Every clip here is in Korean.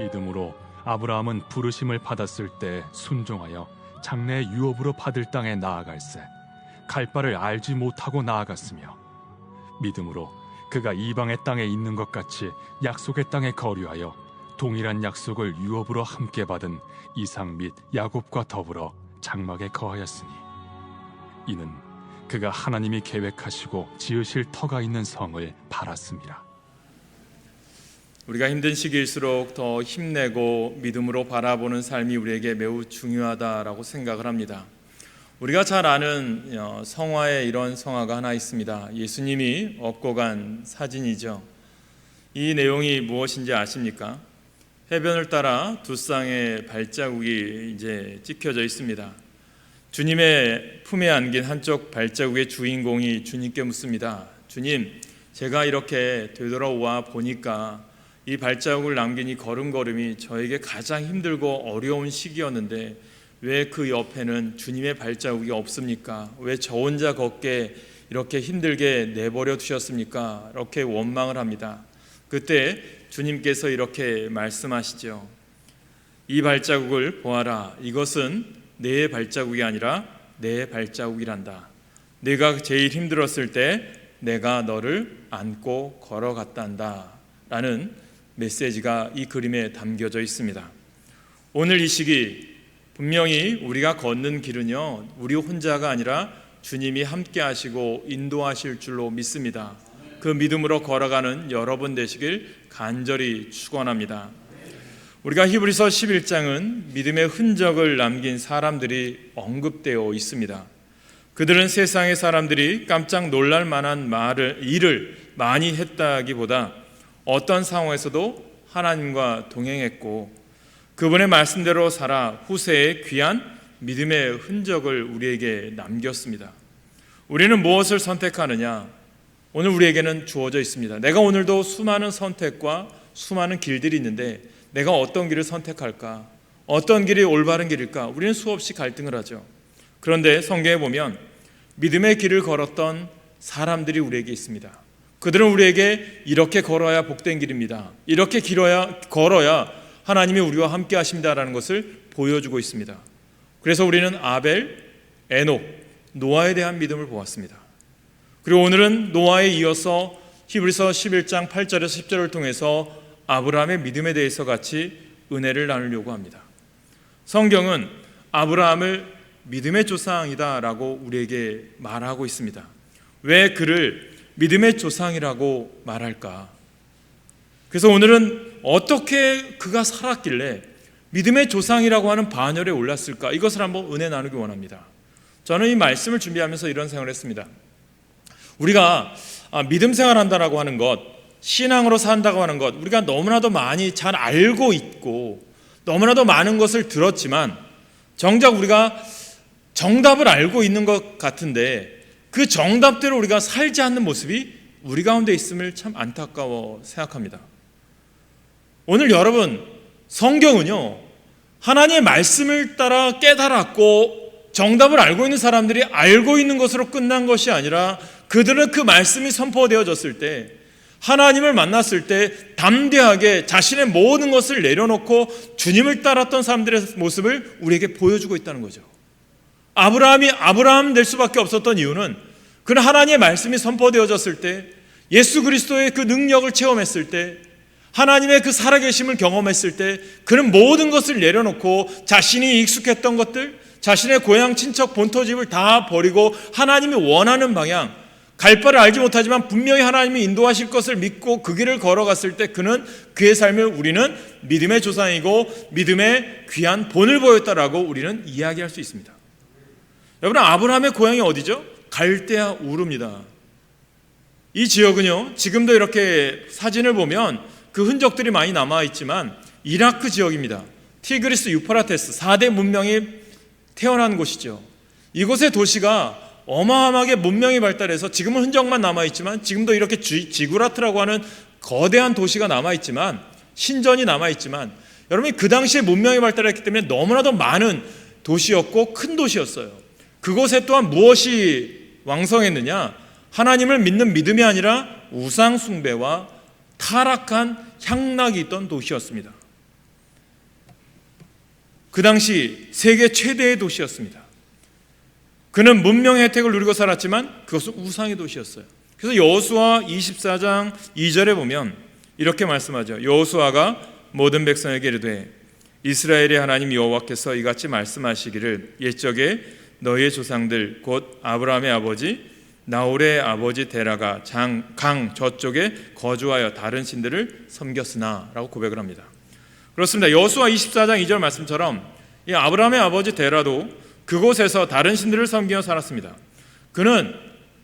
믿음으로 아브라함은 부르심을 받았을 때 순종하여 장래의 유업으로 받을 땅에 나아갈새 갈 바를 알지 못하고 나아갔으며, 믿음으로 그가 이방의 땅에 있는 것 같이 약속의 땅에 거류하여 동일한 약속을 유업으로 함께 받은 이삭 및 야곱과 더불어 장막에 거하였으니, 이는 그가 하나님이 계획하시고 지으실 터가 있는 성을 바랐습니다. 우리가 힘든 시기일수록 더 힘내고 믿음으로 바라보는 삶이 우리에게 매우 중요하다라고 생각을 합니다. 우리가 잘 아는 성화에 이런 성화가 하나 있습니다. 예수님이 업고 간 사진이죠. 이 내용이 무엇인지 아십니까? 해변을 따라 두 쌍의 발자국이 이제 찍혀져 있습니다. 주님의 품에 안긴 한쪽 발자국의 주인공이 주님께 묻습니다. 주님, 제가 이렇게 되돌아와 보니까 이 발자국을 남긴 이 걸음걸음이 저에게 가장 힘들고 어려운 시기였는데 왜 그 옆에는 주님의 발자국이 없습니까? 왜 저 혼자 걷게 이렇게 힘들게 내버려 두셨습니까? 이렇게 원망을 합니다. 그때 주님께서 이렇게 말씀하시죠. 이 발자국을 보아라. 이것은 내 발자국이 아니라 내 발자국이란다. 내가 제일 힘들었을 때 내가 너를 안고 걸어갔단다 라는 메시지가 이 그림에 담겨져 있습니다. 오늘 이 시기 분명히 우리가 걷는 길은요, 우리 혼자가 아니라 주님이 함께 하시고 인도하실 줄로 믿습니다. 그 믿음으로 걸어가는 여러분 되시길 간절히 축원합니다. 우리가 히브리서 11장은 믿음의 흔적을 남긴 사람들이 언급되어 있습니다. 그들은 세상의 사람들이 깜짝 놀랄 만한 일을 많이 했다기보다 어떤 상황에서도 하나님과 동행했고 그분의 말씀대로 살아 후세에 귀한 믿음의 흔적을 우리에게 남겼습니다. 우리는 무엇을 선택하느냐? 오늘 우리에게는 주어져 있습니다. 내가 오늘도 수많은 선택과 수많은 길들이 있는데 내가 어떤 길을 선택할까? 어떤 길이 올바른 길일까? 우리는 수없이 갈등을 하죠. 그런데 성경에 보면 믿음의 길을 걸었던 사람들이 우리에게 있습니다. 그들은 우리에게 이렇게 걸어야 복된 길입니다. 이렇게 걸어야 하나님이 우리와 함께 하십니다라는 것을 보여주고 있습니다. 그래서 우리는 아벨, 에녹, 노아에 대한 믿음을 보았습니다. 그리고 오늘은 노아에 이어서 히브리서 11장 8절에서 10절을 통해서 아브라함의 믿음에 대해서 같이 은혜를 나누려고 합니다. 성경은 아브라함을 믿음의 조상이다라고 우리에게 말하고 있습니다. 왜 그를 믿음의 조상이라고 말할까? 그래서 오늘은 어떻게 그가 살았길래 믿음의 조상이라고 하는 반열에 올랐을까? 이것을 한번 은혜 나누기 원합니다. 저는 이 말씀을 준비하면서 이런 생각을 했습니다. 우리가 믿음 생활한다라고 하는 것, 신앙으로 산다고 하는 것, 우리가 너무나도 많이 잘 알고 있고 너무나도 많은 것을 들었지만 정작 우리가 정답을 알고 있는 것 같은데 그 정답대로 우리가 살지 않는 모습이 우리 가운데 있음을 참 안타까워 생각합니다. 오늘 여러분, 성경은요, 하나님의 말씀을 따라 깨달았고 정답을 알고 있는 사람들이 알고 있는 것으로 끝난 것이 아니라 그들은 그 말씀이 선포되어졌을 때, 하나님을 만났을 때 담대하게 자신의 모든 것을 내려놓고 주님을 따랐던 사람들의 모습을 우리에게 보여주고 있다는 거죠. 아브라함이 아브라함 될 수밖에 없었던 이유는 그는 하나님의 말씀이 선포되어졌을 때, 예수 그리스도의 그 능력을 체험했을 때, 하나님의 그 살아계심을 경험했을 때 그는 모든 것을 내려놓고 자신이 익숙했던 것들, 자신의 고향 친척 본토집을 다 버리고 하나님이 원하는 방향, 갈 바를 알지 못하지만 분명히 하나님이 인도하실 것을 믿고 그 길을 걸어갔을 때 그는 그의 삶을 우리는 믿음의 조상이고 믿음의 귀한 본을 보였다라고 우리는 이야기할 수 있습니다. 여러분, 아브라함의 고향이 어디죠? 갈대아 우르입니다. 이 지역은요, 지금도 이렇게 사진을 보면 그 흔적들이 많이 남아있지만 이라크 지역입니다. 티그리스 유프라테스 4대 문명이 태어난 곳이죠. 이곳의 도시가 어마어마하게 문명이 발달해서 지금은 흔적만 남아있지만 지금도 이렇게 지구라트라고 하는 거대한 도시가 남아있지만, 신전이 남아있지만, 여러분이 그 당시에 문명이 발달했기 때문에 너무나도 많은 도시였고 큰 도시였어요. 그곳에 또한 무엇이 왕성했느냐? 하나님을 믿는 믿음이 아니라 우상 숭배와 타락한 향락이 있던 도시였습니다. 그 당시 세계 최대의 도시였습니다. 그는 문명의 혜택을 누리고 살았지만 그것은 우상의 도시였어요. 그래서 여호수아 24장 2절에 보면 이렇게 말씀하죠. 여호수아가 모든 백성에게 이르되 이스라엘의 하나님 여호와께서 이같이 말씀하시기를 옛적에 너희의 조상들 곧 아브라함의 아버지 나홀의 아버지 데라가 강 저쪽에 거주하여 다른 신들을 섬겼으나 라고 고백을 합니다. 그렇습니다. 여호수아 24장 2절 말씀처럼 이 아브라함의 아버지 데라도 그곳에서 다른 신들을 섬기며 살았습니다. 그는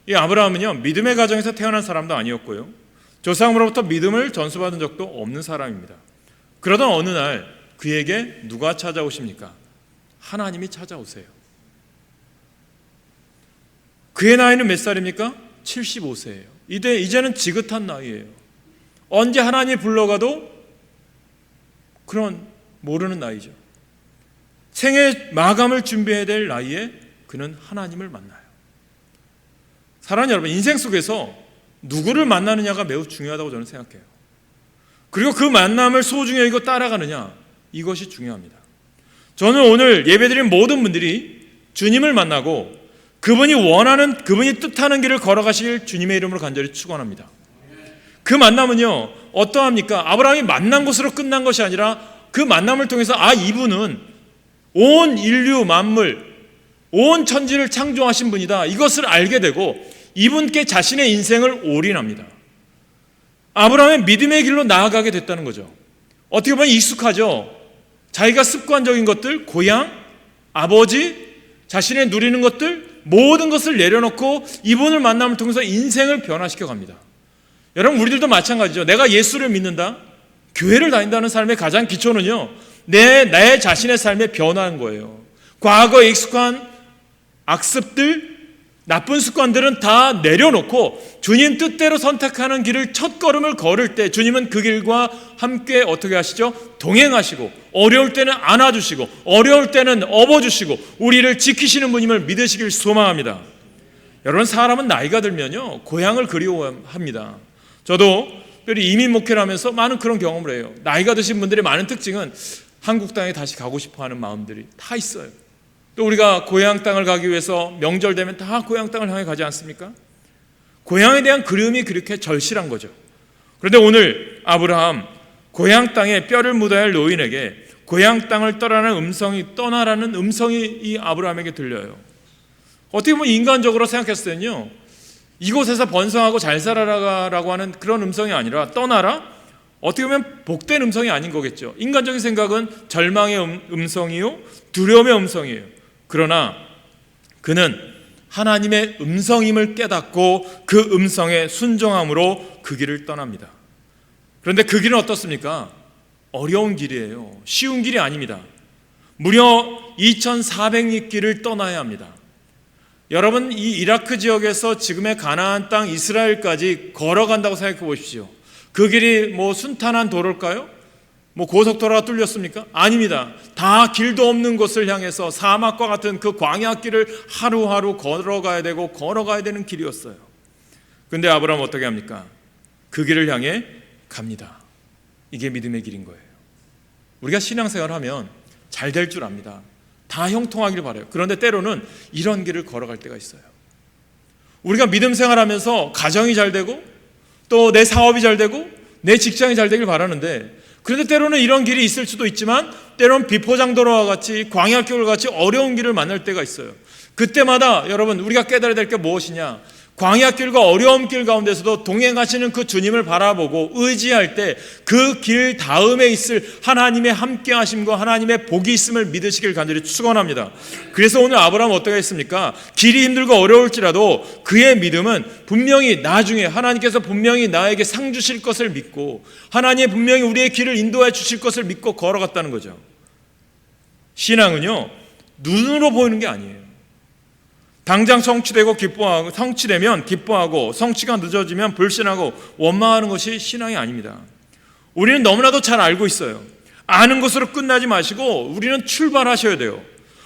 이 아브라함은요 믿음의 가정에서 태어난 사람도 아니었고요 조상으로부터 믿음을 전수받은 적도 없는 사람입니다. 그러던 어느 날 그에게 누가 찾아오십니까? 하나님이 찾아오세요. 그의 나이는 몇 살입니까? 75세예요. 이제는 지긋한 나이예요. 언제 하나님이 불러가도 그런 모르는 나이죠. 생애 마감을 준비해야 될 나이에 그는 하나님을 만나요. 사랑하는 여러분, 인생 속에서 누구를 만나느냐가 매우 중요하다고 저는 생각해요. 그리고 그 만남을 소중히 여기고 따라가느냐, 이것이 중요합니다. 저는 오늘 예배드린 모든 분들이 주님을 만나고 그분이 뜻하는 길을 걸어가시길 주님의 이름으로 간절히 축원합니다. 그 만남은요 어떠합니까? 아브라함이 만난 것으로 끝난 것이 아니라 그 만남을 통해서 이분은 온 인류 만물 온 천지를 창조하신 분이다, 이것을 알게 되고 이분께 자신의 인생을 올인합니다. 아브라함의 믿음의 길로 나아가게 됐다는 거죠. 어떻게 보면 익숙하죠. 자기가 습관적인 것들, 고향, 아버지, 자신의 누리는 것들 모든 것을 내려놓고 이분을 만남을 통해서 인생을 변화시켜 갑니다. 여러분, 우리들도 마찬가지죠. 내가 예수를 믿는다, 교회를 다닌다는 삶의 가장 기초는요 내 자신의 삶에 변화하는 거예요. 과거에 익숙한 악습들, 나쁜 습관들은 다 내려놓고 주님 뜻대로 선택하는 길을 첫 걸음을 걸을 때 주님은 그 길과 함께 어떻게 하시죠? 동행하시고 어려울 때는 안아주시고 어려울 때는 업어주시고 우리를 지키시는 분임을 믿으시길 소망합니다. 여러분, 사람은 나이가 들면요 고향을 그리워합니다. 저도 특별히 이민 목회를 하면서 많은 그런 경험을 해요. 나이가 드신 분들의 많은 특징은 한국 땅에 다시 가고 싶어하는 마음들이 다 있어요. 또 우리가 고향 땅을 가기 위해서 명절 되면 다 고향 땅을 향해 가지 않습니까? 고향에 대한 그리움이 그렇게 절실한 거죠. 그런데 오늘 아브라함, 고향 땅에 뼈를 묻어야 할 노인에게 고향 땅을 떠나라는 음성이 이 아브라함에게 들려요. 어떻게 보면 인간적으로 생각했을 때는요 이곳에서 번성하고 잘 살아라라고 하는 그런 음성이 아니라 떠나라? 어떻게 보면 복된 음성이 아닌 거겠죠. 인간적인 생각은 절망의 음성이요 두려움의 음성이에요. 그러나 그는 하나님의 음성임을 깨닫고 그 음성에 순종함으로 그 길을 떠납니다. 그런데 그 길은 어떻습니까? 어려운 길이에요. 쉬운 길이 아닙니다. 무려 2400리 길을 떠나야 합니다. 여러분, 이 이라크 지역에서 지금의 가나안 땅 이스라엘까지 걸어간다고 생각해 보십시오. 그 길이 순탄한 도로일까요? 고속도로가 뚫렸습니까? 아닙니다. 다 길도 없는 곳을 향해서 사막과 같은 그 광야길을 하루하루 걸어가야 되는 길이었어요. 그런데 아브라함은 어떻게 합니까? 그 길을 향해 갑니다. 이게 믿음의 길인 거예요. 우리가 신앙생활을 하면 잘 될 줄 압니다. 다 형통하기를 바라요. 그런데 때로는 이런 길을 걸어갈 때가 있어요. 우리가 믿음 생활하면서 가정이 잘 되고 또 내 사업이 잘 되고 내 직장이 잘 되길 바라는데, 그런데 때로는 이런 길이 있을 수도 있지만 때로는 비포장도로와 같이 광야길과 같이 어려운 길을 만날 때가 있어요. 그때마다 여러분 우리가 깨달아야 될 게 무엇이냐? 광야길과 어려운 길 가운데서도 동행하시는 그 주님을 바라보고 의지할 때 그 길 다음에 있을 하나님의 함께 하심과 하나님의 복이 있음을 믿으시길 간절히 축원합니다. 그래서 오늘 아브라함은 어떻게 했습니까? 길이 힘들고 어려울지라도 그의 믿음은 분명히 나중에 하나님께서 분명히 나에게 상 주실 것을 믿고 하나님이 분명히 우리의 길을 인도해 주실 것을 믿고 걸어갔다는 거죠. 신앙은요 눈으로 보이는 게 아니에요. 당장 성취되면 기뻐하고 성취가 늦어지면 불신하고 원망하는 것이 신앙이 아닙니다. 우리는 너무나도 잘 알고 있어요. 아는 것으로 끝나지 마시고 우리는 출발하셔야 돼요.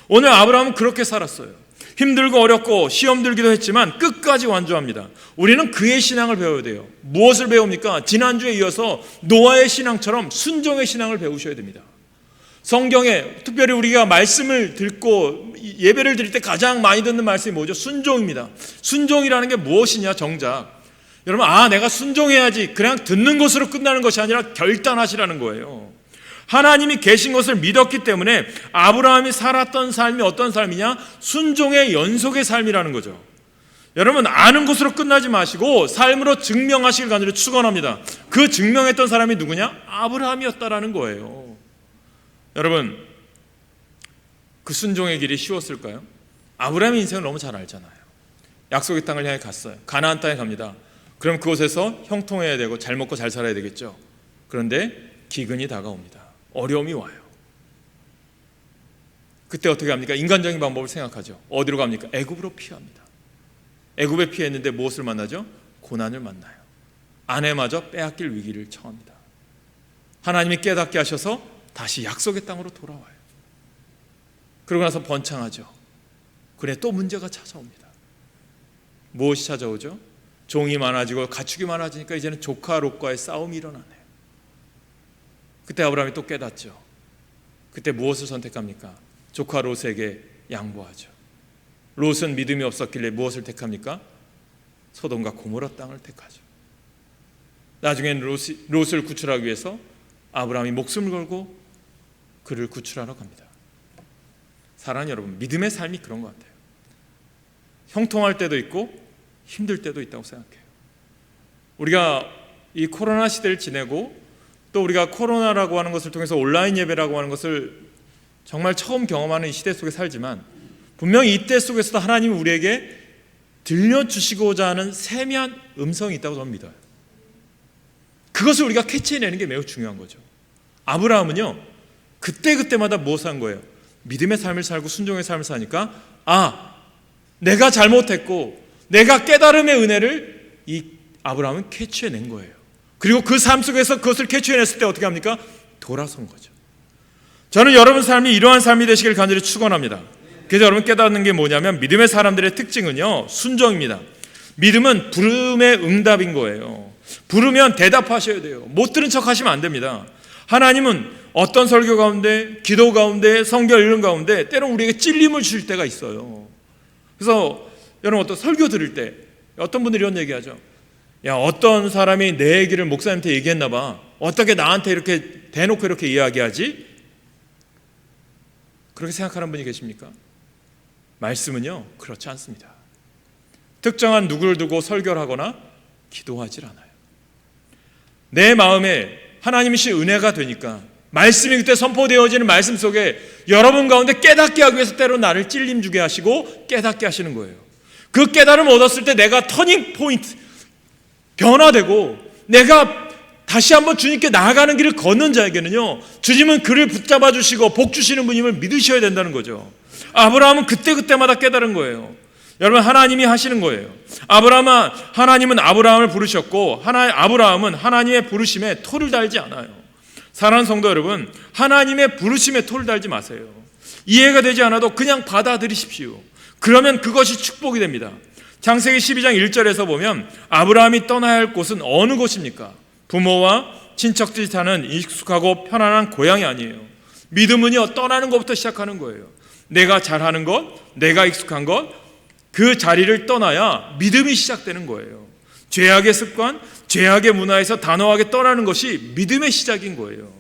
오늘 아브라함은 그렇게 살았어요. 힘들고 어렵고 시험 들기도 했지만 끝까지 완주합니다. 우리는 그의 신앙을 배워야 돼요. 무엇을 배웁니까? 지난주에 이어서 노아의 신앙처럼 순종의 신앙을 배우셔야 됩니다. 성경에 특별히 우리가 말씀을 듣고 예배를 드릴 때 가장 많이 듣는 말씀이 뭐죠? 순종입니다. 순종이라는 게 무엇이냐? 정작 여러분, 내가 순종해야지, 그냥 듣는 것으로 끝나는 것이 아니라 결단하시라는 거예요. 하나님이 계신 것을 믿었기 때문에 아브라함이 살았던 삶이 어떤 삶이냐? 순종의 연속의 삶이라는 거죠. 여러분, 아는 것으로 끝나지 마시고 삶으로 증명하시길 간절히 축원합니다. 그 증명했던 사람이 누구냐? 아브라함이었다라는 거예요. 여러분, 그 순종의 길이 쉬웠을까요? 아브라함의 인생을 너무 잘 알잖아요. 약속의 땅을 향해 갔어요. 가나안 땅에 갑니다. 그럼 그곳에서 형통해야 되고 잘 먹고 잘 살아야 되겠죠. 그런데 기근이 다가옵니다. 어려움이 와요. 그때 어떻게 합니까? 인간적인 방법을 생각하죠. 어디로 갑니까? 애굽으로 피합니다. 애굽에 피했는데 무엇을 만나죠? 고난을 만나요. 아내마저 빼앗길 위기를 처합니다. 하나님이 깨닫게 하셔서 다시 약속의 땅으로 돌아와요. 그러고 나서 번창하죠. 그래, 또 문제가 찾아옵니다. 무엇이 찾아오죠? 종이 많아지고 가축이 많아지니까 이제는 조카 롯과의 싸움이 일어나네요. 그때 아브라함이 또 깨닫죠. 그때 무엇을 선택합니까? 조카 롯에게 양보하죠. 롯은 믿음이 없었길래 무엇을 택합니까? 소돔과 고모라 땅을 택하죠. 나중엔 롯을 구출하기 위해서 아브라함이 목숨을 걸고 그를 구출하러 갑니다. 사랑하는 여러분, 믿음의 삶이 그런 것 같아요. 형통할 때도 있고 힘들 때도 있다고 생각해요. 우리가 이 코로나 시대를 지내고 또 우리가 코로나라고 하는 것을 통해서 온라인 예배라고 하는 것을 정말 처음 경험하는 이 시대 속에 살지만, 분명히 이때 속에서도 하나님이 우리에게 들려주시고자 하는 세미한 음성이 있다고 저는 믿어요. 그것을 우리가 캐치해내는 게 매우 중요한 거죠. 아브라함은요, 그때마다 무엇을 한 거예요? 믿음의 삶을 살고 순종의 삶을 사니까 내가 잘못했고 내가 깨달음의 은혜를 이 아브라함은 캐치해낸 거예요. 그리고 그 삶 속에서 그것을 캐치해냈을 때 어떻게 합니까? 돌아선 거죠. 저는 여러분 삶이 이러한 삶이 되시길 간절히 축원합니다. 그래서 여러분 깨닫는 게 뭐냐면, 믿음의 사람들의 특징은요, 순종입니다. 믿음은 부름의 응답인 거예요. 부르면 대답하셔야 돼요. 못 들은 척 하시면 안 됩니다. 하나님은 어떤 설교 가운데, 기도 가운데, 성경 읽는 가운데 때로는 우리에게 찔림을 주실 때가 있어요. 그래서 여러분, 어떤 설교 들을 때 어떤 분들이 이런 얘기하죠. 야, 어떤 사람이 내 얘기를 목사님한테 얘기했나 봐. 어떻게 나한테 이렇게 대놓고 이렇게 이야기하지? 그렇게 생각하는 분이 계십니까? 말씀은요, 그렇지 않습니다. 특정한 누구를 두고 설교를 하거나 기도하질 않아요. 내 마음에 하나님이신 은혜가 되니까 말씀이 그때 선포되어지는 말씀 속에 여러분 가운데 깨닫게 하기 위해서 때로 나를 찔림 주게 하시고 깨닫게 하시는 거예요. 그 깨달음을 얻었을 때 내가 터닝 포인트, 변화되고 내가 다시 한번 주님께 나아가는 길을 걷는 자에게는요, 주님은 그를 붙잡아 주시고 복 주시는 분임을 믿으셔야 된다는 거죠. 아브라함은 그때마다 깨달은 거예요. 여러분, 하나님이 하시는 거예요. 하나님은 아브라함을 부르셨고 아브라함은 하나님의 부르심에 토를 달지 않아요. 사랑하는 성도 여러분, 하나님의 부르심에 토를 달지 마세요. 이해가 되지 않아도 그냥 받아들이십시오. 그러면 그것이 축복이 됩니다. 창세기 12장 1절에서 보면 아브라함이 떠나야 할 곳은 어느 곳입니까? 부모와 친척들이 사는 익숙하고 편안한 고향이 아니에요. 믿음은요, 떠나는 것부터 시작하는 거예요. 내가 잘하는 것, 내가 익숙한 것, 그 자리를 떠나야 믿음이 시작되는 거예요. 죄악의 습관, 죄악의 문화에서 단호하게 떠나는 것이 믿음의 시작인 거예요.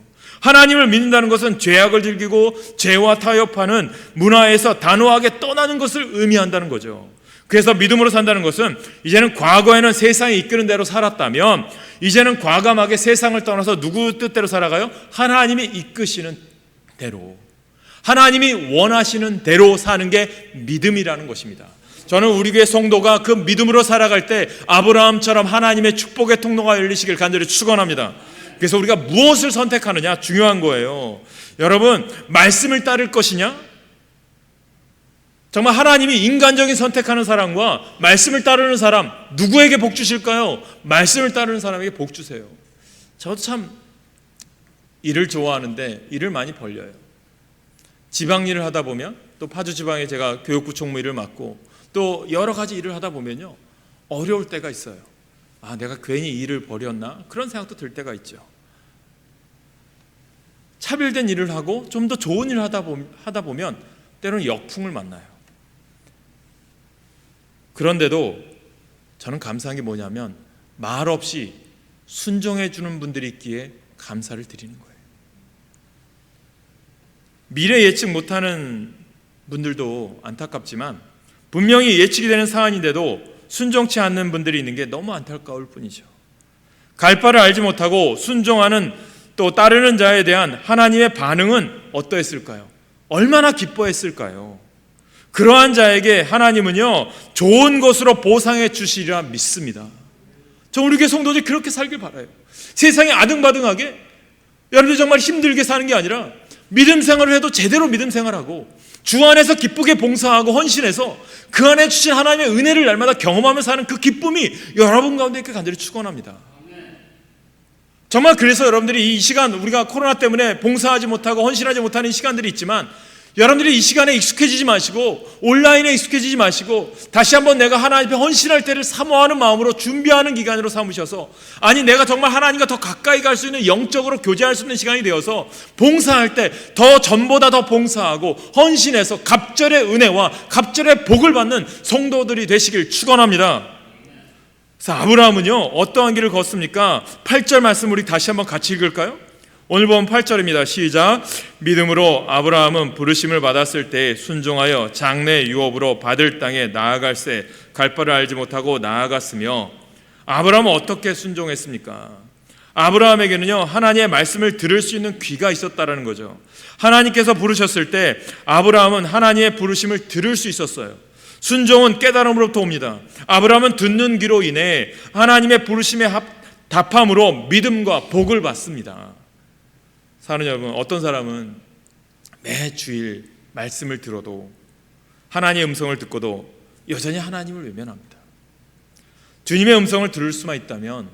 하나님을 믿는다는 것은 죄악을 즐기고 죄와 타협하는 문화에서 단호하게 떠나는 것을 의미한다는 거죠. 그래서 믿음으로 산다는 것은 이제는 과거에는 세상이 이끄는 대로 살았다면 이제는 과감하게 세상을 떠나서 누구 뜻대로 살아가요? 하나님이 이끄시는 대로, 하나님이 원하시는 대로 사는 게 믿음이라는 것입니다. 저는 우리 교회 성도가 그 믿음으로 살아갈 때 아브라함처럼 하나님의 축복의 통로가 열리시길 간절히 축원합니다. 그래서 우리가 무엇을 선택하느냐 중요한 거예요. 여러분, 말씀을 따를 것이냐? 정말 하나님이 인간적인 선택하는 사람과 말씀을 따르는 사람, 누구에게 복 주실까요? 말씀을 따르는 사람에게 복 주세요. 저도 참 일을 좋아하는데 일을 많이 벌려요. 지방 일을 하다 보면, 또 파주 지방에 제가 교육부 총무 일을 맡고 또 여러 가지 일을 하다 보면요, 어려울 때가 있어요. 내가 괜히 일을 버렸나? 그런 생각도 들 때가 있죠. 차별된 일을 하고 좀 더 좋은 일을 하다 보면 때로는 역풍을 만나요. 그런데도 저는 감사한 게 뭐냐면 말 없이 순종해 주는 분들이 있기에 감사를 드리는 거예요. 미래 예측 못하는 분들도 안타깝지만 분명히 예측이 되는 사안인데도 순종치 않는 분들이 있는 게 너무 안타까울 뿐이죠. 갈 바를 알지 못하고 순종하는 또 따르는 자에 대한 하나님의 반응은 어떠했을까요? 얼마나 기뻐했을까요? 그러한 자에게 하나님은요 좋은 것으로 보상해 주시리라 믿습니다. 저 우리 교회 성도들이 그렇게 살길 바라요. 세상에 아등바등하게 여러분들 정말 힘들게 사는 게 아니라 믿음 생활을 해도 제대로 믿음 생활하고 주 안에서 기쁘게 봉사하고 헌신해서 그 안에 주신 하나님의 은혜를 날마다 경험하며 사는 그 기쁨이 여러분 가운데 있게 간절히 축원합니다. 정말 그래서 여러분들이 이 시간 우리가 코로나 때문에 봉사하지 못하고 헌신하지 못하는 시간들이 있지만 여러분들이 이 시간에 익숙해지지 마시고 온라인에 익숙해지지 마시고 다시 한번 내가 하나님 앞에 헌신할 때를 사모하는 마음으로 준비하는 기간으로 삼으셔서 아니 내가 정말 하나님과 더 가까이 갈 수 있는 영적으로 교제할 수 있는 시간이 되어서 봉사할 때 더 전보다 더 봉사하고 헌신해서 갑절의 은혜와 갑절의 복을 받는 성도들이 되시길 축원합니다. 그래서 아브라함은요 어떠한 길을 걷습니까? 8절 말씀 우리 다시 한번 같이 읽을까요? 오늘 본 8절입니다. 시작. 믿음으로 아브라함은 부르심을 받았을 때 순종하여 장래 유업으로 받을 땅에 나아갈새 갈 바를 알지 못하고 나아갔으며 아브라함은 어떻게 순종했습니까? 아브라함에게는요 하나님의 말씀을 들을 수 있는 귀가 있었다라는 거죠. 하나님께서 부르셨을 때 아브라함은 하나님의 부르심을 들을 수 있었어요. 순종은 깨달음으로부터 옵니다. 아브라함은 듣는 귀로 인해 하나님의 부르심에 답함으로 믿음과 복을 받습니다. 사는 여러분, 어떤 사람은 매 주일 말씀을 들어도 하나님의 음성을 듣고도 여전히 하나님을 외면합니다. 주님의 음성을 들을 수만 있다면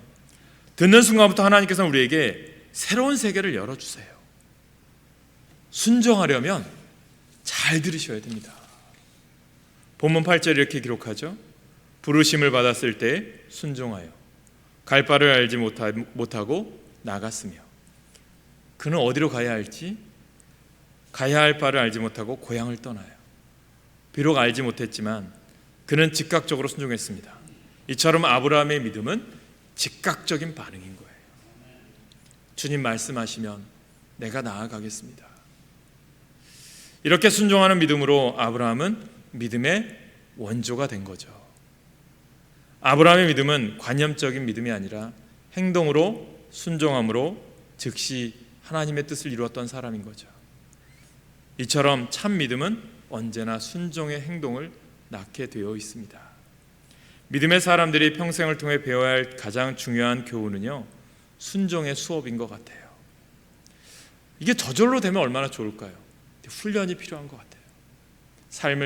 듣는 순간부터 하나님께서는 우리에게 새로운 세계를 열어주세요. 순종하려면 잘 들으셔야 됩니다. 본문 8절 이렇게 기록하죠. 부르심을 받았을 때 순종하여 갈 바를 알지 못하고 나갔으며 그는 어디로 가야 할지 가야 할 바를 알지 못하고 고향을 떠나요. 비록 알지 못했지만 그는 즉각적으로 순종했습니다. 이처럼 아브라함의 믿음은 즉각적인 반응인 거예요. 주님 말씀하시면 내가 나아가겠습니다. 이렇게 순종하는 믿음으로 아브라함은 믿음의 원조가 된 거죠. 아브라함의 믿음은 관념적인 믿음이 아니라 행동으로 순종함으로 즉시 하나님의 뜻을 이루었던 사람인 거죠. 이처럼 참 믿음은 언제나 순종의 행동을 낳게 되어 있습니다. 믿음의 사람들이 평생을 통해 배워야 할 가장 중요한 교훈은요 순종의 수업인 것 같아요. 이게 저절로 되면 얼마나 좋을까요? 훈련이 필요한 것 같아요.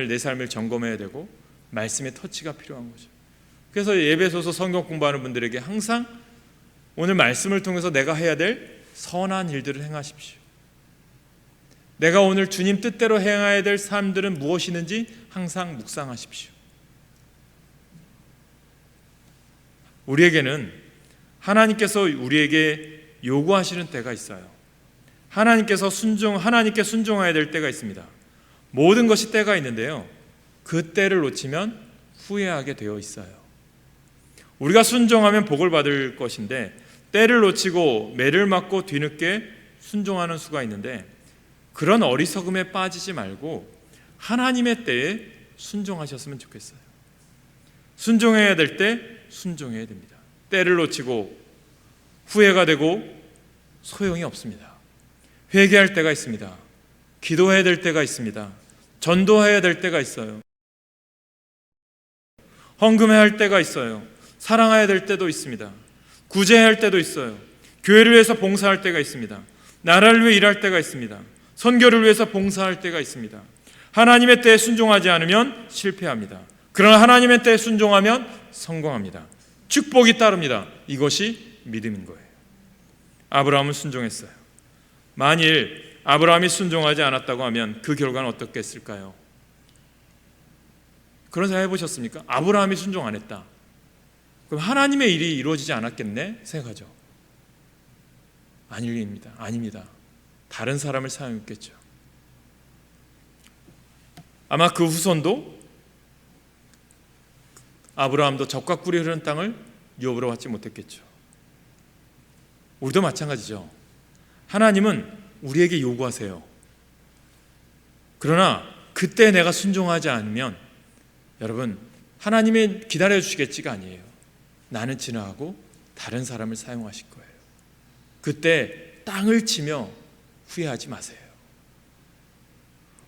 내 삶을 점검해야 되고 말씀의 터치가 필요한 거죠. 그래서 예배소서 성경 공부하는 분들에게 항상 오늘 말씀을 통해서 내가 해야 될 선한 일들을 행하십시오. 내가 오늘 주님 뜻대로 행해야 될 삶들은 무엇이는지 항상 묵상하십시오. 우리에게는 하나님께서 우리에게 요구하시는 때가 있어요. 하나님께 순종해야 될 때가 있습니다. 모든 것이 때가 있는데요. 그 때를 놓치면 후회하게 되어 있어요. 우리가 순종하면 복을 받을 것인데 때를 놓치고 매를 맞고 뒤늦게 순종하는 수가 있는데 그런 어리석음에 빠지지 말고 하나님의 때에 순종하셨으면 좋겠어요. 순종해야 될 때 순종해야 됩니다. 때를 놓치고 후회가 되고 소용이 없습니다. 회개할 때가 있습니다. 기도해야 될 때가 있습니다. 전도해야 될 때가 있어요. 헌금해야 할 때가 있어요. 사랑해야 될 때도 있습니다. 구제해야 할 때도 있어요. 교회를 위해서 봉사할 때가 있습니다. 나라를 위해 일할 때가 있습니다. 선교를 위해서 봉사할 때가 있습니다. 하나님의 때에 순종하지 않으면 실패합니다. 그러나 하나님의 때에 순종하면 성공합니다. 축복이 따릅니다. 이것이 믿음인 거예요. 아브라함은 순종했어요. 만일 아브라함이 순종하지 않았다고 하면 그 결과는 어떻겠을까요? 그런 생각 해보셨습니까? 아브라함이 순종 안 했다. 그럼 하나님의 일이 이루어지지 않았겠네 생각하죠. 아닙니다. 다른 사람을 사용했겠죠. 아마 그 후손도 아브라함도 젖과 꿀이 흐르는 땅을 유업으로 받지 못했겠죠. 우리도 마찬가지죠. 하나님은 우리에게 요구하세요. 그러나 그때 내가 순종하지 않으면 여러분, 하나님이 기다려주시겠지가 아니에요. 나는 지나가고 다른 사람을 사용하실 거예요. 그때 땅을 치며 후회하지 마세요.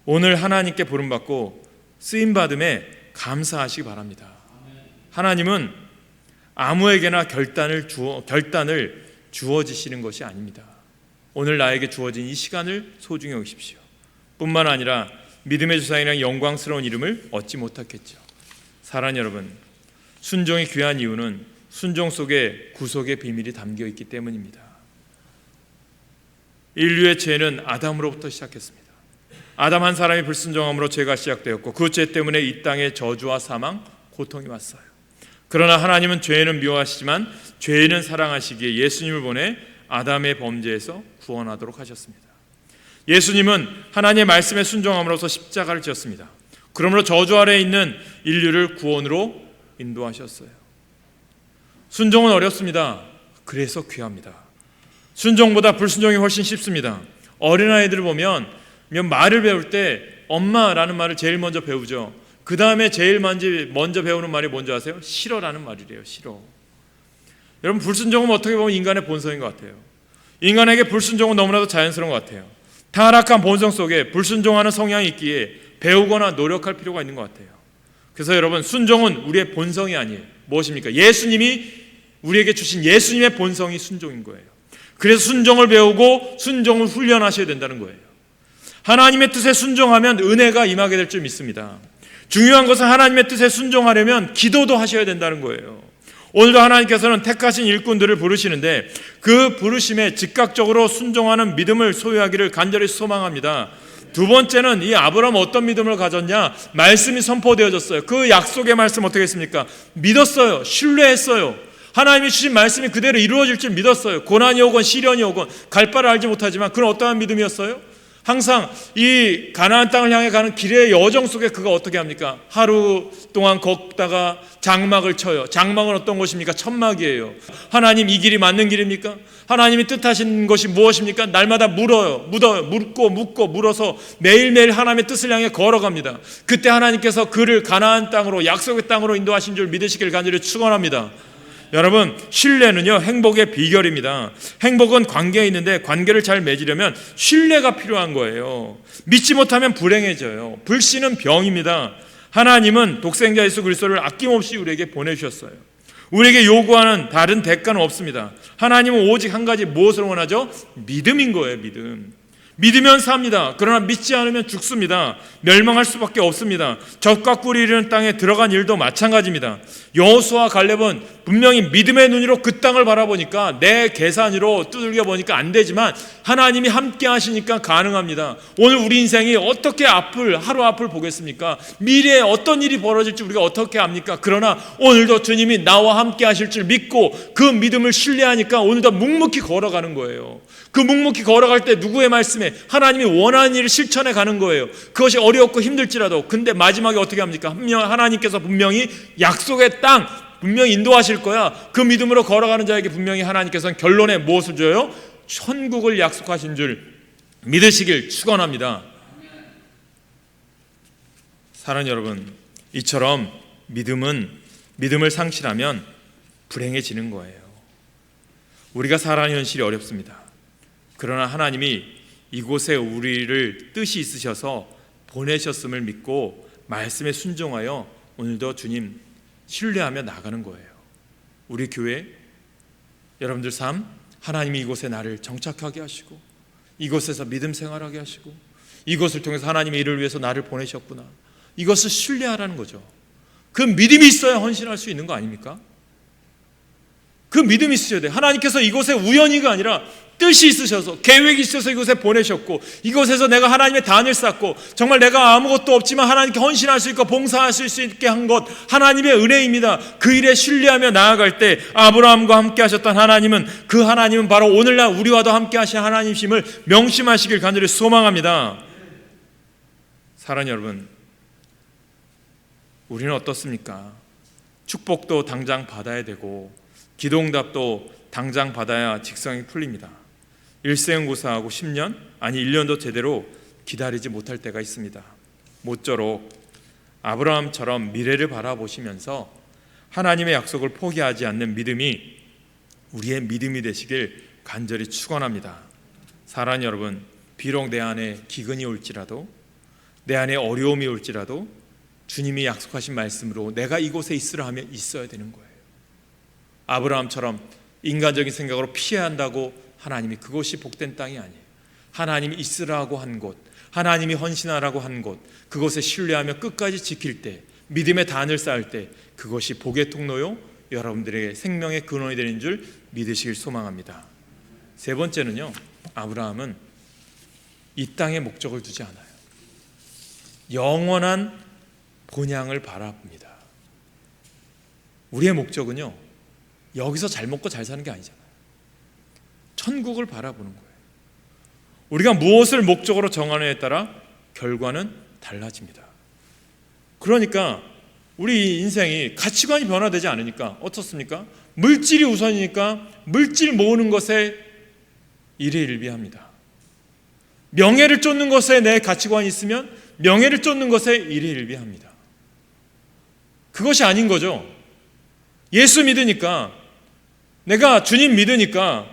오늘 하나님께 부름받고 쓰임받음에 감사하시기 바랍니다. 하나님은 아무에게나 결단을 주어지시는 것이 아닙니다. 오늘 나에게 주어진 이 시간을 소중히 여기십시오. 뿐만 아니라 믿음의 조상이라는 영광스러운 이름을 얻지 못했겠죠. 사랑하는 여러분, 순종이 귀한 이유는 순종 속에 구속의 비밀이 담겨 있기 때문입니다. 인류의 죄는 아담으로부터 시작했습니다. 아담 한 사람이 불순종함으로 죄가 시작되었고 그 죄 때문에 이 땅에 저주와 사망, 고통이 왔어요. 그러나 하나님은 죄는 미워하시지만 죄인은 사랑하시기에 예수님을 보내 아담의 범죄에서 구원하도록 하셨습니다. 예수님은 하나님의 말씀에 순종함으로써 십자가를 지었습니다. 그러므로 저주 아래에 있는 인류를 구원으로 인도하셨어요. 순종은 어렵습니다. 그래서 귀합니다. 순종보다 불순종이 훨씬 쉽습니다. 어린아이들을 보면 말을 배울 때 엄마라는 말을 제일 먼저 배우죠. 그 다음에 제일 먼저 배우는 말이 뭔지 아세요? 싫어라는 말이래요. 싫어. 여러분, 불순종은 어떻게 보면 인간의 본성인 것 같아요. 인간에게 불순종은 너무나도 자연스러운 것 같아요. 타락한 본성 속에 불순종하는 성향이 있기에 배우거나 노력할 필요가 있는 것 같아요. 그래서 여러분, 순종은 우리의 본성이 아니에요. 무엇입니까? 예수님이 우리에게 주신 예수님의 본성이 순종인 거예요. 그래서 순종을 배우고 순종을 훈련하셔야 된다는 거예요. 하나님의 뜻에 순종하면 은혜가 임하게 될 줄 믿습니다. 중요한 것은 하나님의 뜻에 순종하려면 기도도 하셔야 된다는 거예요. 오늘도 하나님께서는 택하신 일꾼들을 부르시는데 그 부르심에 즉각적으로 순종하는 믿음을 소유하기를 간절히 소망합니다. 두 번째는 이 아브라함 어떤 믿음을 가졌냐? 말씀이 선포되어졌어요. 그 약속의 말씀 어떻게 했습니까? 믿었어요. 신뢰했어요. 하나님이 주신 말씀이 그대로 이루어질 줄 믿었어요. 고난이 오건 시련이 오건 갈 바를 알지 못하지만 그런 어떠한 믿음이었어요? 항상 이 가나안 땅을 향해 가는 길의 여정 속에 그가 어떻게 합니까? 하루 동안 걷다가 장막을 쳐요. 장막은 어떤 곳입니까? 천막이에요. 하나님, 이 길이 맞는 길입니까? 하나님이 뜻하신 것이 무엇입니까? 날마다 묻고 물어서 매일매일 하나님의 뜻을 향해 걸어갑니다. 그때 하나님께서 그를 가나안 땅으로, 약속의 땅으로 인도하신 줄 믿으시길 간절히 축원합니다. 여러분, 신뢰는요 행복의 비결입니다. 행복은 관계에 있는데 관계를 잘 맺으려면 신뢰가 필요한 거예요. 믿지 못하면 불행해져요. 불신은 병입니다. 하나님은 독생자 예수 그리스도를 아낌없이 우리에게 보내주셨어요. 우리에게 요구하는 다른 대가는 없습니다. 하나님은 오직 한 가지, 무엇을 원하죠? 믿음인 거예요. 믿으면 삽니다. 그러나 믿지 않으면 죽습니다. 멸망할 수밖에 없습니다. 젖과 꿀이 흐르는 땅에 들어간 일도 마찬가지입니다. 여호수아와 갈렙은 분명히 믿음의 눈으로 그 땅을 바라보니까, 내 계산으로 두들겨 보니까 안 되지만 하나님이 함께 하시니까 가능합니다. 오늘 우리 인생이 어떻게 하루 앞을 보겠습니까? 미래에 어떤 일이 벌어질지 우리가 어떻게 압니까? 그러나 오늘도 주님이 나와 함께 하실 줄 믿고 그 믿음을 신뢰하니까 오늘도 묵묵히 걸어가는 거예요. 그 묵묵히 걸어갈 때 누구의 말씀에 하나님이 원하는 일을 실천해 가는 거예요. 그것이 어렵고 힘들지라도. 근데 마지막에 어떻게 합니까? 하나님께서 분명히 약속의 땅 분명히 인도하실 거야. 그 믿음으로 걸어가는 자에게 분명히 하나님께서는 결론에 무엇을 줘요? 천국을 약속하신 줄 믿으시길 축원합니다. 사랑하는 여러분, 이처럼 믿음을 상실하면 불행해지는 거예요. 우리가 살아가는 현실이 어렵습니다. 그러나 하나님이 이곳에 우리를 뜻이 있으셔서 보내셨음을 믿고 말씀에 순종하여 오늘도 주님 신뢰하며 나가는 거예요. 우리 교회 여러분들 삶, 하나님이 이곳에 나를 정착하게 하시고 이곳에서 믿음 생활하게 하시고 이곳을 통해서 하나님의 일을 위해서 나를 보내셨구나, 이것을 신뢰하라는 거죠. 그 믿음이 있어야 헌신할 수 있는 거 아닙니까? 그 믿음이 있으셔야 돼요. 하나님께서 이곳에 우연히가 아니라 뜻이 있으셔서 계획이 있어서 이곳에 보내셨고, 이곳에서 내가 하나님의 단을 쌓고 정말 내가 아무것도 없지만 하나님께 헌신할 수 있고 봉사하실 수 있게 한 것, 하나님의 은혜입니다. 그 일에 신뢰하며 나아갈 때 아브라함과 함께 하셨던 하나님은, 그 하나님은 바로 오늘날 우리와도 함께 하신 하나님심을 명심하시길 간절히 소망합니다. 사랑하는 여러분, 우리는 어떻습니까? 축복도 당장 받아야 되고 기도응답도 당장 받아야 직성이 풀립니다. 일생고사하고 10년 아니 1년도 제대로 기다리지 못할 때가 있습니다. 모쪼록 아브라함처럼 미래를 바라보시면서 하나님의 약속을 포기하지 않는 믿음이 우리의 믿음이 되시길 간절히 축원합니다. 사랑하는 여러분, 비록 내 안에 기근이 올지라도, 내 안에 어려움이 올지라도 주님이 약속하신 말씀으로 내가 이곳에 있으라 하면 있어야 되는 거예요. 아브라함처럼 인간적인 생각으로 피해야 한다고 하나님이 그곳이 복된 땅이 아니에요. 하나님이 있으라고 한 곳, 하나님이 헌신하라고 한 곳, 그곳에 신뢰하며 끝까지 지킬 때, 믿음의 단을 쌓을 때 그것이 복의 통로요 여러분들에게 생명의 근원이 되는 줄 믿으시길 소망합니다. 세 번째는요, 아브라함은 이 땅에 목적을 두지 않아요. 영원한 본향을 바라봅니다. 우리의 목적은요, 여기서 잘 먹고 잘 사는 게 아니잖아요. 천국을 바라보는 거예요. 우리가 무엇을 목적으로 정하느냐에 따라 결과는 달라집니다. 그러니까 우리 인생이 가치관이 변화되지 않으니까 어떻습니까? 물질이 우선이니까 물질 모으는 것에 일희일비합니다. 명예를 쫓는 것에 내 가치관이 있으면 명예를 쫓는 것에 일희일비합니다. 그것이 아닌 거죠. 예수 믿으니까, 내가 주님 믿으니까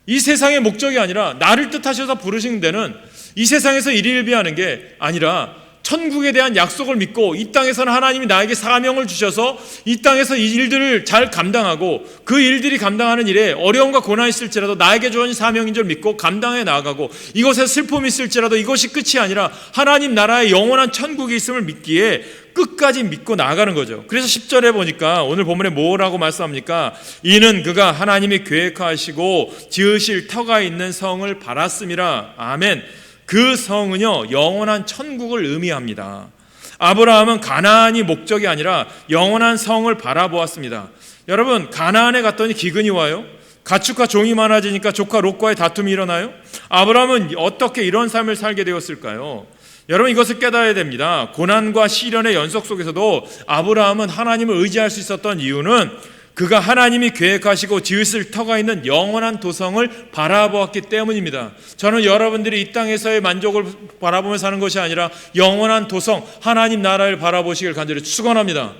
이 세상의 목적이 아니라 나를 뜻하셔서 부르신 데는 이 세상에서 일일비하는 게 아니라 천국에 대한 약속을 믿고 이 땅에서는 하나님이 나에게 사명을 주셔서 이 땅에서 이 일들을 잘 감당하고 그 일들이 감당하는 일에 어려움과 고난이 있을지라도 나에게 주어진 사명인 줄 믿고 감당해 나아가고, 이것에 슬픔이 있을지라도 이것이 끝이 아니라 하나님 나라의 영원한 천국이 있음을 믿기에 끝까지 믿고 나아가는 거죠. 그래서 10절에 보니까 오늘 본문에 뭐라고 말씀합니까? 이는 그가 하나님이 계획하시고 지으실 터가 있는 성을 바랐음이라. 아멘. 그 성은요, 영원한 천국을 의미합니다. 아브라함은 가나안이 목적이 아니라 영원한 성을 바라보았습니다. 여러분, 가나안에 갔더니 기근이 와요? 가축과 종이 많아지니까 조카 롯과의 다툼이 일어나요? 아브라함은 어떻게 이런 삶을 살게 되었을까요? 여러분, 이것을 깨달아야 됩니다. 고난과 시련의 연속 속에서도 아브라함은 하나님을 의지할 수 있었던 이유는 그가 하나님이 계획하시고 지으실 터가 있는 영원한 도성을 바라보았기 때문입니다. 저는 여러분들이 이 땅에서의 만족을 바라보며 사는 것이 아니라 영원한 도성, 하나님 나라를 바라보시길 간절히 축원합니다.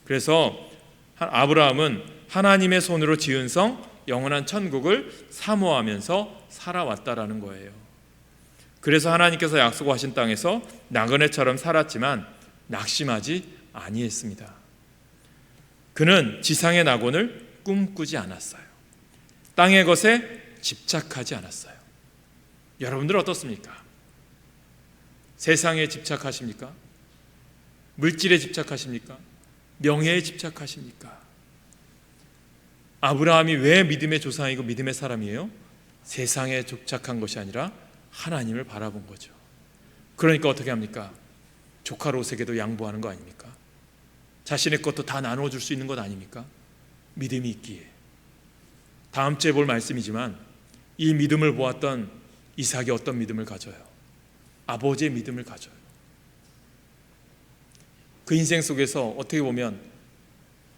그래서 아브라함은 하나님의 손으로 지은 성, 영원한 천국을 사모하면서 살아왔다라는 거예요. 그래서 하나님께서 약속하신 땅에서 나그네처럼 살았지만 낙심하지 아니했습니다. 그는 지상의 낙원을 꿈꾸지 않았어요. 땅의 것에 집착하지 않았어요. 여러분들 어떻습니까? 세상에 집착하십니까? 물질에 집착하십니까? 명예에 집착하십니까? 아브라함이 왜 믿음의 조상이고 믿음의 사람이에요? 세상에 집착한 것이 아니라 하나님을 바라본 거죠. 그러니까 어떻게 합니까? 조카 롯에게도 양보하는 거 아닙니까? 자신의 것도 다 나눠줄 수 있는 것 아닙니까? 믿음이 있기에. 다음 주에 볼 말씀이지만 이 믿음을 보았던 이삭이 어떤 믿음을 가져요? 아버지의 믿음을 가져요. 그 인생 속에서 어떻게 보면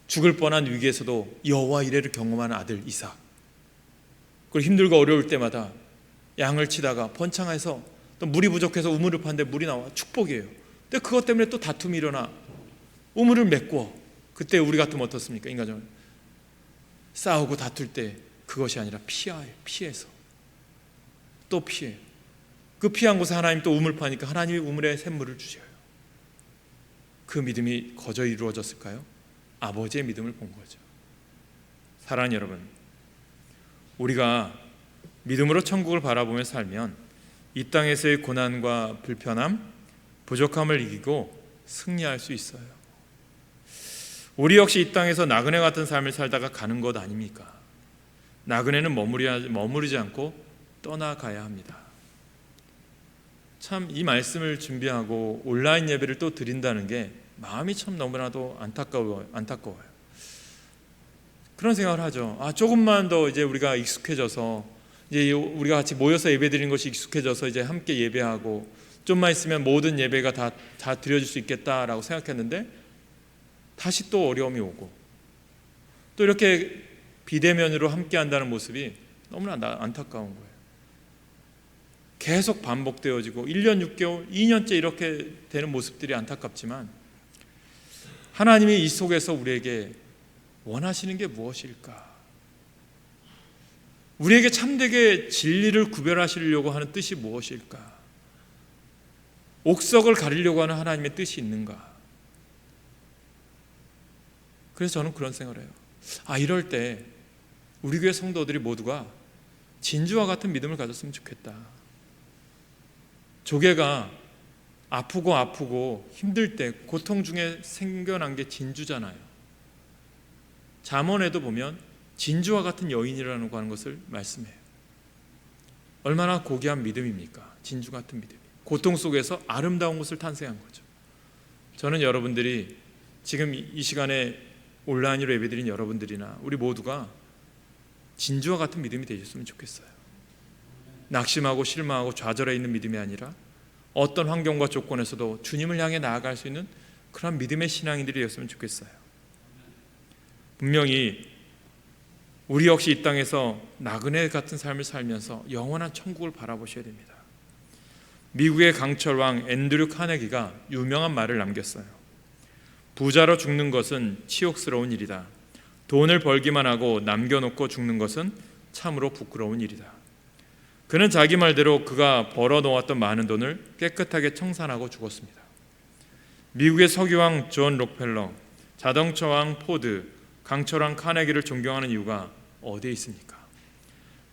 죽을 뻔한 위기에서도 여호와 이레를 경험한 아들 이삭, 그리고 힘들고 어려울 때마다 양을 치다가 번창해서 또 물이 부족해서 우물을 파는데 물이 나와 축복이에요. 근데 그것 때문에 또 다툼이 일어나 우물을 메꿔. 그때 우리 같으면 어떻습니까? 인간적으로 싸우고 다툴 때 그것이 아니라 피해서 또 피해. 그 피한 곳에 하나님 또 우물 파니까 하나님이 우물에 샘물을 주셔요. 그 믿음이 거저 이루어졌을까요? 아버지의 믿음을 본 거죠. 사랑하는 여러분, 우리가 믿음으로 천국을 바라보며 살면 이 땅에서의 고난과 불편함, 부족함을 이기고 승리할 수 있어요. 우리 역시 이 땅에서 나그네 같은 삶을 살다가 가는 것 아닙니까? 나그네는 머무르지 않고 떠나가야 합니다. 참 이 말씀을 준비하고 온라인 예배를 또 드린다는 게 마음이 참 너무나도 안타까워요. 그런 생각을 하죠. 조금만 더 이제 우리가 익숙해져서 이제 우리가 같이 모여서 예배 드리는 것이 익숙해져서 이제 함께 예배하고 좀만 있으면 모든 예배가 다 드려질 수 있겠다라고 생각했는데 다시 또 어려움이 오고 또 이렇게 비대면으로 함께 한다는 모습이 너무나 안타까운 거예요. 계속 반복되어지고 1년 6개월, 2년째 이렇게 되는 모습들이 안타깝지만 하나님이 이 속에서 우리에게 원하시는 게 무엇일까? 우리에게 참되게 진리를 구별하시려고 하는 뜻이 무엇일까? 옥석을 가리려고 하는 하나님의 뜻이 있는가? 그래서 저는 그런 생각을 해요. 이럴 때 우리 교회 성도들이 모두가 진주와 같은 믿음을 가졌으면 좋겠다. 조개가 아프고 힘들 때 고통 중에 생겨난 게 진주잖아요. 잠언에도 보면 진주와 같은 여인이라는 것을 말씀해요. 얼마나 고귀한 믿음입니까? 진주 같은 믿음이. 고통 속에서 아름다운 것을 탄생한 거죠. 저는 여러분들이 지금 이 시간에 온라인으로 예배드린 여러분들이나 우리 모두가 진주와 같은 믿음이 되셨으면 좋겠어요. 낙심하고 실망하고 좌절해 있는 믿음이 아니라 어떤 환경과 조건에서도 주님을 향해 나아갈 수 있는 그런 믿음의 신앙인들이 되었으면 좋겠어요. 분명히 우리 역시 이 땅에서 나그네 같은 삶을 살면서 영원한 천국을 바라보셔야 됩니다. 미국의 강철왕 앤드류 카네기가 유명한 말을 남겼어요. 부자로 죽는 것은 치욕스러운 일이다. 돈을 벌기만 하고 남겨놓고 죽는 것은 참으로 부끄러운 일이다. 그는 자기 말대로 그가 벌어놓았던 많은 돈을 깨끗하게 청산하고 죽었습니다. 미국의 석유왕 존 록펠러, 자동차왕 포드, 강철왕 카네기를 존경하는 이유가 어디에 있습니까?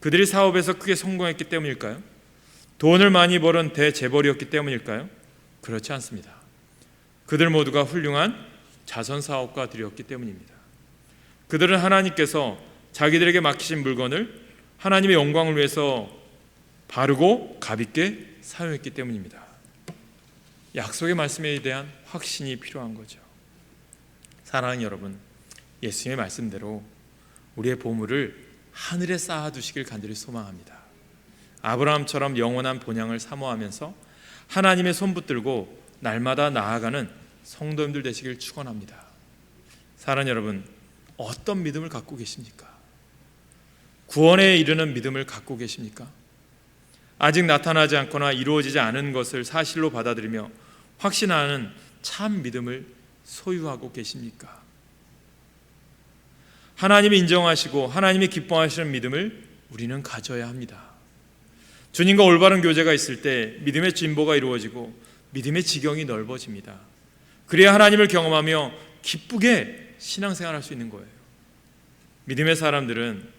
그들이 사업에서 크게 성공했기 때문일까요? 돈을 많이 벌은 대재벌이었기 때문일까요? 그렇지 않습니다. 그들 모두가 훌륭한 자선사업가들이었기 때문입니다. 그들은 하나님께서 자기들에게 맡기신 물건을 하나님의 영광을 위해서 바르고 값있게 사용했기 때문입니다. 약속의 말씀에 대한 확신이 필요한 거죠. 사랑하는 여러분, 예수님의 말씀대로 우리의 보물을 하늘에 쌓아두시길 간절히 소망합니다. 아브라함처럼 영원한 본향을 사모하면서 하나님의 손 붙들고 날마다 나아가는 성도님들 되시길 축원합니다. 사랑하는 여러분, 어떤 믿음을 갖고 계십니까? 구원에 이르는 믿음을 갖고 계십니까? 아직 나타나지 않거나 이루어지지 않은 것을 사실로 받아들이며 확신하는 참 믿음을 소유하고 계십니까? 하나님이 인정하시고 하나님이 기뻐하시는 믿음을 우리는 가져야 합니다. 주님과 올바른 교제가 있을 때 믿음의 진보가 이루어지고 믿음의 지경이 넓어집니다. 그래야 하나님을 경험하며 기쁘게 신앙생활할 수 있는 거예요. 믿음의 사람들은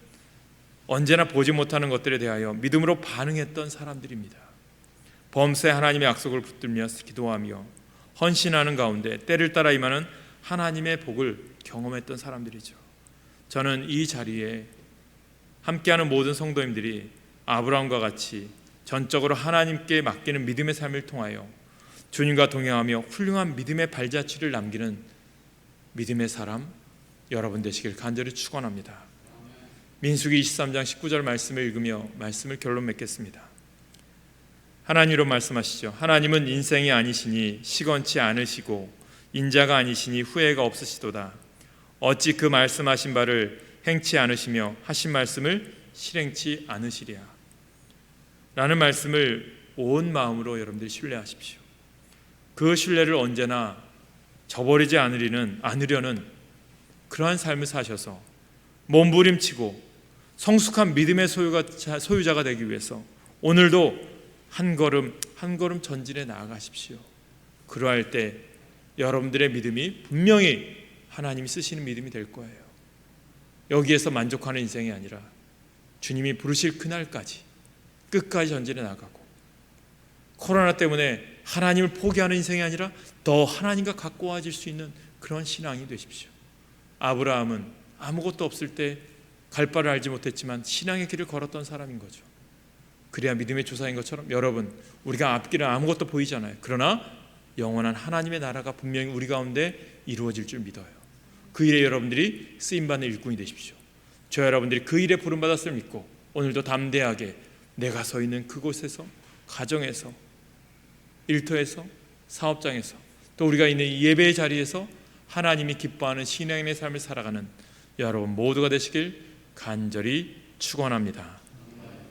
언제나 보지 못하는 것들에 대하여 믿음으로 반응했던 사람들입니다. 범사에 하나님의 약속을 붙들며 기도하며 헌신하는 가운데 때를 따라 임하는 하나님의 복을 경험했던 사람들이죠. 저는 이 자리에 함께하는 모든 성도님들이 아브라함과 같이 전적으로 하나님께 맡기는 믿음의 삶을 통하여 주님과 동행하며 훌륭한 믿음의 발자취를 남기는 믿음의 사람 여러분 되시길 간절히 축원합니다. 민수기 23장 19절 말씀을 읽으며 말씀을 결론 맺겠습니다. 하나님으로 말씀하시죠. 하나님은 인생이 아니시니 시건치 않으시고 인자가 아니시니 후회가 없으시도다. 어찌 그 말씀하신 바를 행치 않으시며 하신 말씀을 실행치 않으시랴. 라는 말씀을 온 마음으로 여러분들이 신뢰하십시오. 그 신뢰를 언제나 저버리지 않으려는 그러한 삶을 사셔서 몸부림치고 성숙한 믿음의 소유자가 되기 위해서 오늘도 한 걸음 한 걸음 전진해 나아가십시오. 그러할 때 여러분들의 믿음이 분명히 하나님이 쓰시는 믿음이 될 거예요. 여기에서 만족하는 인생이 아니라 주님이 부르실 그날까지 끝까지 전진해 나가고, 코로나 때문에 하나님을 포기하는 인생이 아니라 더 하나님과 가까워질 수 있는 그런 신앙이 되십시오. 아브라함은 아무것도 없을 때 갈 바를 알지 못했지만 신앙의 길을 걸었던 사람인 거죠. 그래야 믿음의 조상인 것처럼 여러분, 우리가 앞길은 아무것도 보이지 않아요. 그러나 영원한 하나님의 나라가 분명히 우리 가운데 이루어질 줄 믿어요. 그 일에 여러분들이 쓰임받는 일꾼이 되십시오. 저 여러분들이 그 일에 부름받았음을 믿고 오늘도 담대하게 내가 서 있는 그곳에서, 가정에서, 일터에서, 사업장에서, 또 우리가 있는 예배의 자리에서 하나님이 기뻐하는 신앙의 삶을 살아가는 여러분 모두가 되시길 간절히 축원합니다.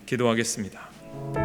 기도하겠습니다.